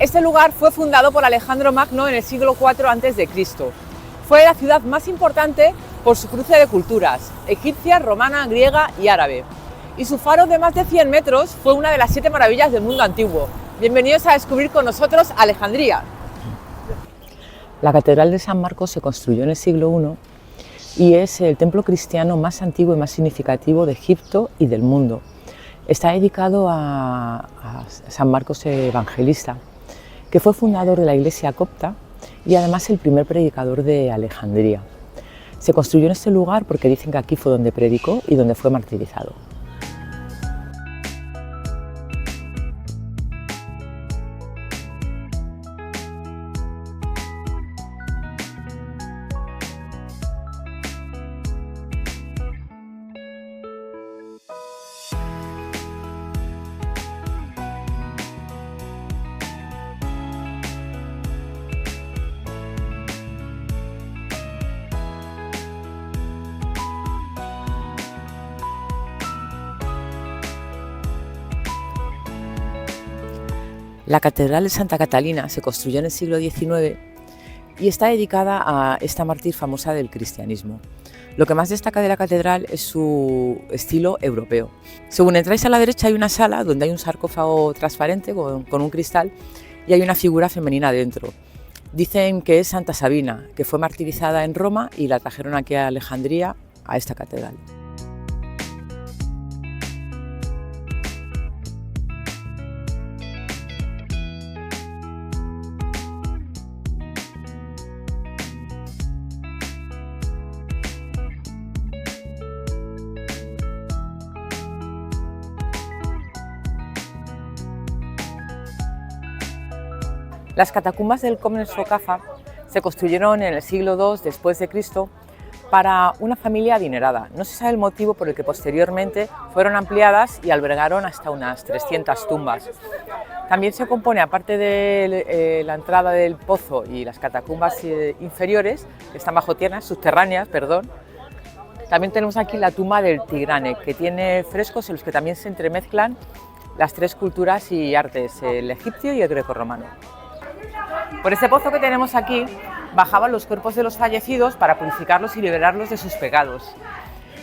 Este lugar fue fundado por Alejandro Magno en el siglo IV a.C. Fue la ciudad más importante por su cruce de culturas, egipcia, romana, griega y árabe. Y su faro de más de 100 metros fue una de las 7 maravillas del mundo antiguo. Bienvenidos a descubrir con nosotros Alejandría. La Catedral de San Marcos se construyó en el siglo I y es el templo cristiano más antiguo y más significativo de Egipto y del mundo. Está dedicado a San Marcos Evangelista, que fue fundador de la Iglesia copta y además el primer predicador de Alejandría. Se construyó en este lugar porque dicen que aquí fue donde predicó y donde fue martirizado. La Catedral de Santa Catalina se construyó en el siglo XIX y está dedicada a esta mártir famosa del cristianismo. Lo que más destaca de la catedral es su estilo europeo. Según entráis a la derecha hay una sala donde hay un sarcófago transparente con un cristal y hay una figura femenina dentro. Dicen que es Santa Sabina, que fue martirizada en Roma y la trajeron aquí a Alejandría, a esta catedral. Las catacumbas del Comen Socafa se construyeron en el siglo II después de Cristo para una familia adinerada. No se sabe el motivo por el que posteriormente fueron ampliadas y albergaron hasta unas 300 tumbas. También se compone, aparte de la entrada del pozo y las catacumbas inferiores, que están bajo tierra, subterráneas, perdón. También tenemos aquí la tumba del Tigrane, que tiene frescos en los que también se entremezclan las tres culturas y artes, el egipcio y el grecorromano. Por este pozo que tenemos aquí bajaban los cuerpos de los fallecidos para purificarlos y liberarlos de sus pecados.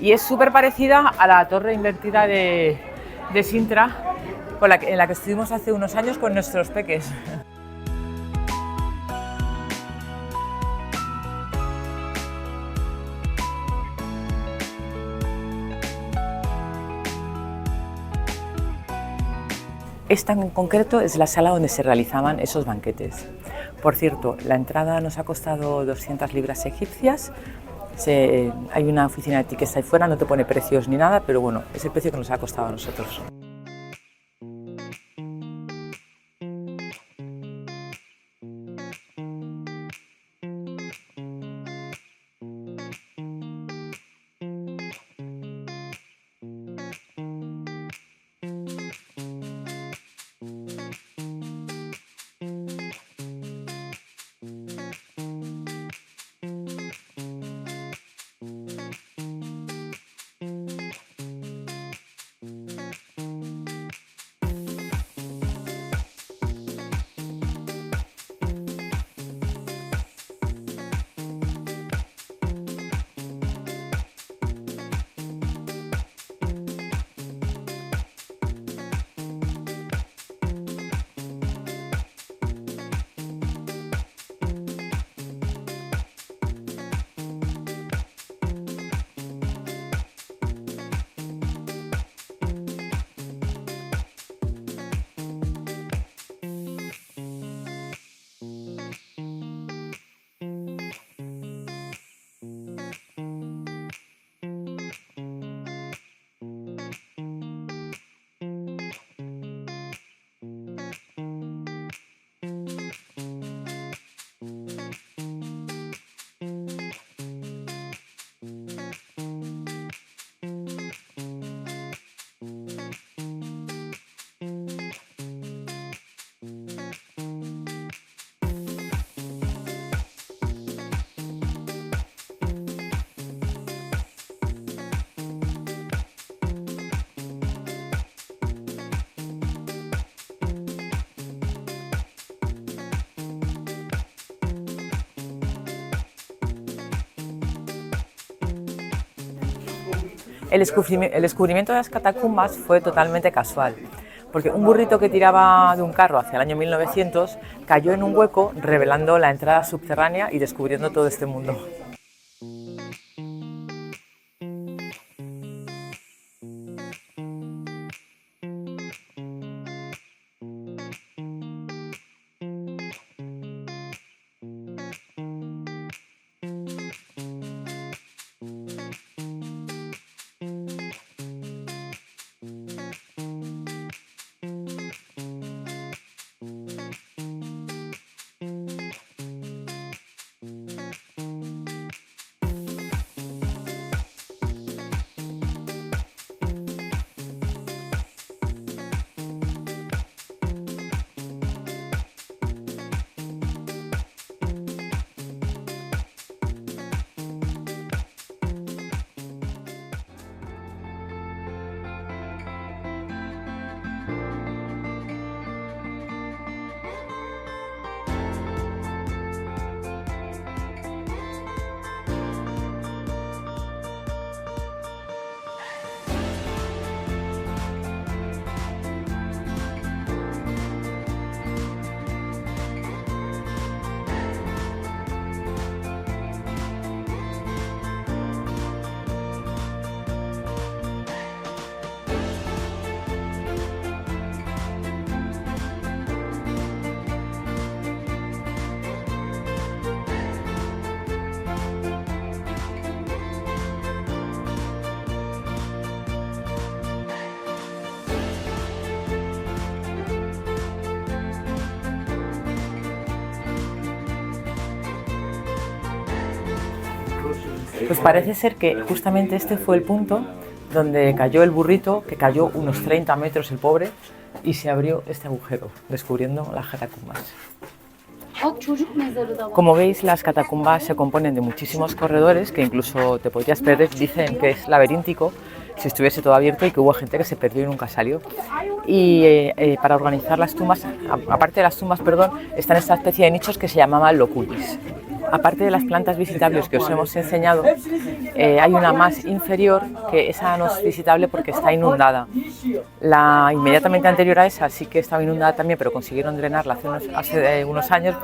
Y es súper parecida a la torre invertida de Sintra en la que estuvimos hace unos años con nuestros peques. Esta en concreto es la sala donde se realizaban esos banquetes. Por cierto, la entrada nos ha costado 200 libras egipcias. Hay una oficina de tickets ahí fuera, no te pone precios ni nada, pero bueno, es el precio que nos ha costado a nosotros. El descubrimiento de las catacumbas fue totalmente casual, porque un burrito que tiraba de un carro hacia el año 1900 cayó en un hueco revelando la entrada subterránea y descubriendo todo este mundo. Pues parece ser que justamente este fue el punto donde cayó el burrito, que cayó unos 30 metros el pobre, y se abrió este agujero, descubriendo las catacumbas. Como veis, las catacumbas se componen de muchísimos corredores que incluso te podrías perder. Dicen que es laberíntico si estuviese todo abierto y que hubo gente que se perdió y nunca salió. Y para organizar las tumbas, aparte de las tumbas, están esta especie de nichos que se llamaban loculis. Aparte de las plantas visitables que os hemos enseñado, hay una más inferior que esa no es visitable porque está inundada. La inmediatamente anterior a esa sí que estaba inundada también, pero consiguieron drenarla hace unos años,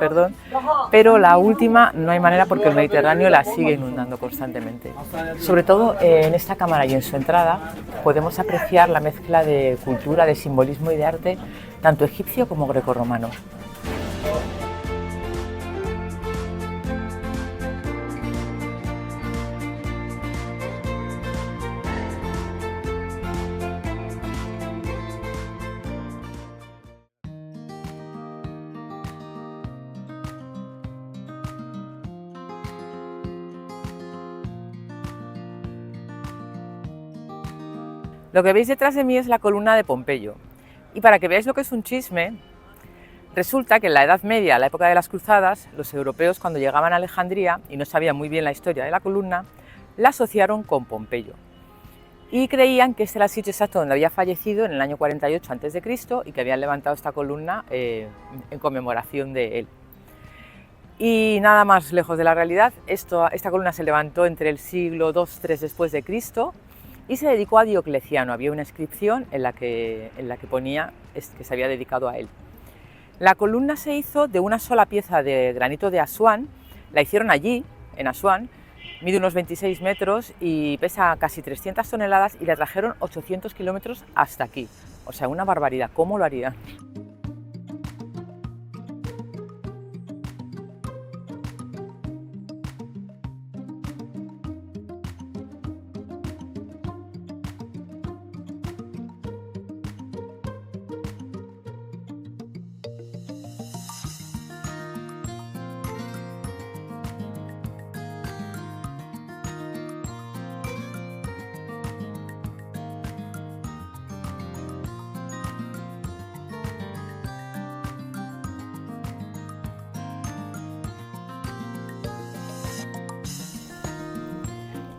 pero la última no hay manera porque el Mediterráneo la sigue inundando constantemente. Sobre todo en esta cámara y en su entrada podemos apreciar la mezcla de cultura, de simbolismo y de arte, tanto egipcio como grecorromano. Lo que veis detrás de mí es la columna de Pompeyo. Y para que veáis lo que es un chisme, resulta que en la Edad Media, la época de las cruzadas, los europeos cuando llegaban a Alejandría y no sabían muy bien la historia de la columna, la asociaron con Pompeyo. Y creían que este era el sitio exacto donde había fallecido en el año 48 a.C. y que habían levantado esta columna en conmemoración de él. Y nada más lejos de la realidad, esta columna se levantó entre el siglo II-III después de Cristo y se dedicó a Diocleciano. Había una inscripción en la que ponía que se había dedicado a él. La columna se hizo de una sola pieza de granito de Asuán, la hicieron allí, en Asuán, mide unos 26 metros y pesa casi 300 toneladas y la trajeron 800 kilómetros hasta aquí. O sea, una barbaridad. ¿Cómo lo harían?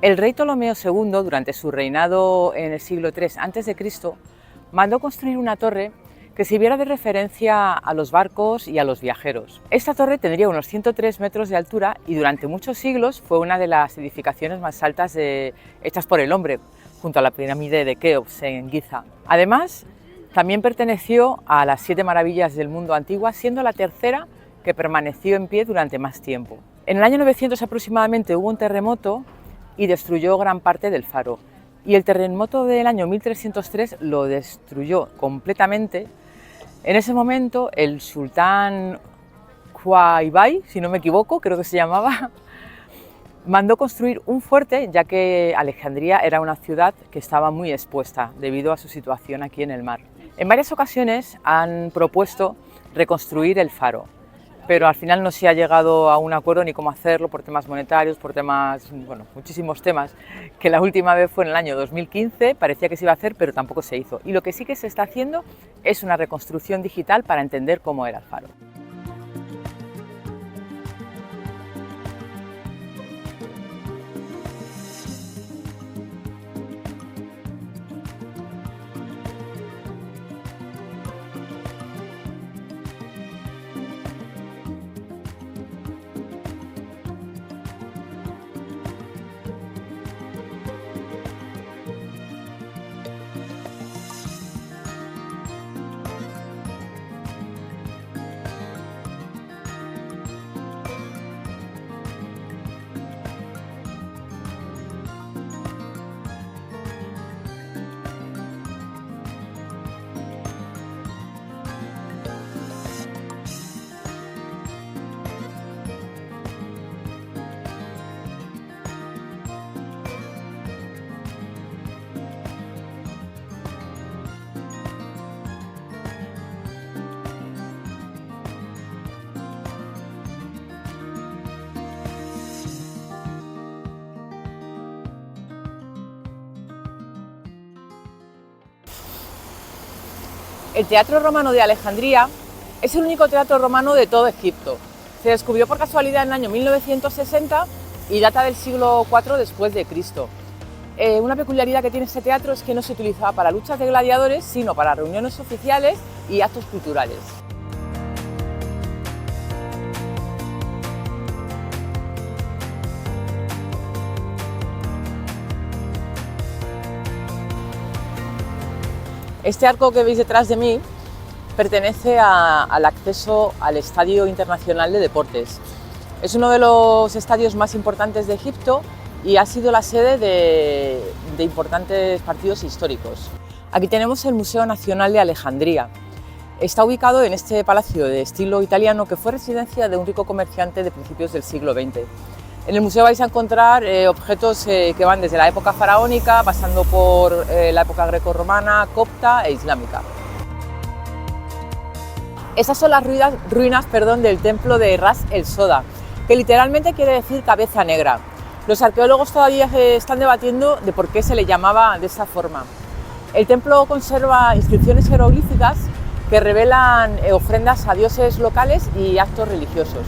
El rey Ptolomeo II, durante su reinado en el siglo III a.C., mandó construir una torre que sirviera de referencia a los barcos y a los viajeros. Esta torre tendría unos 103 metros de altura y durante muchos siglos fue una de las edificaciones más altas hechas por el hombre, junto a la pirámide de Keops en Giza. Además, también perteneció a las 7 maravillas del mundo antiguas, siendo la tercera que permaneció en pie durante más tiempo. En el año 900 aproximadamente hubo un terremoto y destruyó gran parte del faro. Y el terremoto del año 1303 lo destruyó completamente. En ese momento el sultán Huaybai, si no me equivoco, creo que se llamaba, mandó construir un fuerte, ya que Alejandría era una ciudad que estaba muy expuesta debido a su situación aquí en el mar. En varias ocasiones han propuesto reconstruir el faro, pero al final no se ha llegado a un acuerdo ni cómo hacerlo por temas monetarios, por temas, bueno, muchísimos temas, que la última vez fue en el año 2015, parecía que se iba a hacer, pero tampoco se hizo. Y lo que sí que se está haciendo es una reconstrucción digital para entender cómo era el faro. El Teatro Romano de Alejandría es el único teatro romano de todo Egipto. Se descubrió por casualidad en el año 1960 y data del siglo IV después de Cristo. Una peculiaridad que tiene este teatro es que no se utilizaba para luchas de gladiadores, sino para reuniones oficiales y actos culturales. Este arco que veis detrás de mí pertenece al acceso al Estadio Internacional de Deportes. Es uno de los estadios más importantes de Egipto y ha sido la sede de importantes partidos históricos. Aquí tenemos el Museo Nacional de Alejandría. Está ubicado en este palacio de estilo italiano que fue residencia de un rico comerciante de principios del siglo XX. En el museo vais a encontrar objetos que van desde la época faraónica, pasando por la época grecorromana, copta e islámica. Estas son las ruinas del templo de Ras el Soda, que literalmente quiere decir cabeza negra. Los arqueólogos todavía están debatiendo de por qué se le llamaba de esa forma. El templo conserva inscripciones jeroglíficas que revelan ofrendas a dioses locales y actos religiosos.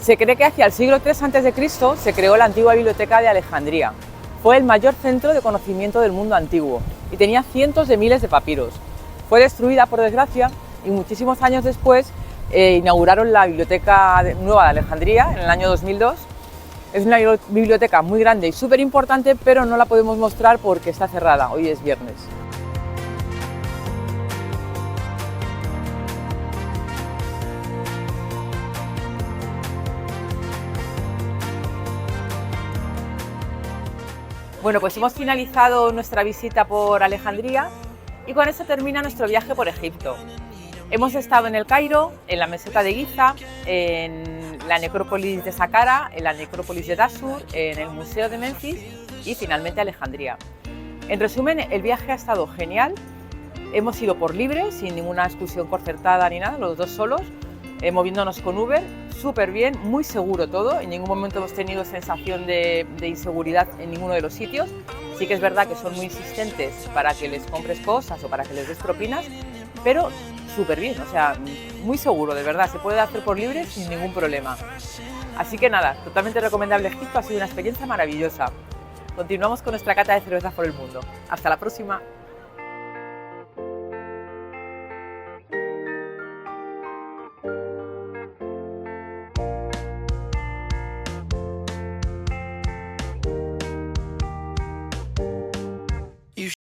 Se cree que hacia el siglo III a.C. se creó la antigua biblioteca de Alejandría. Fue el mayor centro de conocimiento del mundo antiguo y tenía cientos de miles de papiros. Fue destruida, por desgracia, y muchísimos años después inauguraron la Biblioteca Nueva de Alejandría en el año 2002. Es una biblioteca muy grande y súper importante, pero no la podemos mostrar porque está cerrada. Hoy es viernes. Bueno, pues hemos finalizado nuestra visita por Alejandría y con eso termina nuestro viaje por Egipto. Hemos estado en el Cairo, en la meseta de Giza, en la necrópolis de Saqqara, en la necrópolis de Dashur, en el Museo de Menfis y finalmente Alejandría. En resumen, el viaje ha estado genial. Hemos ido por libre, sin ninguna excursión concertada ni nada, los dos solos, moviéndonos con Uber, súper bien, muy seguro todo, en ningún momento hemos tenido sensación de inseguridad en ninguno de los sitios. Sí que es verdad que son muy insistentes para que les compres cosas o para que les des propinas, pero súper bien, o sea, muy seguro, de verdad, se puede hacer por libre sin ningún problema. Así que nada, totalmente recomendable Egipto, ha sido una experiencia maravillosa. Continuamos con nuestra cata de cervezas por el mundo. Hasta la próxima.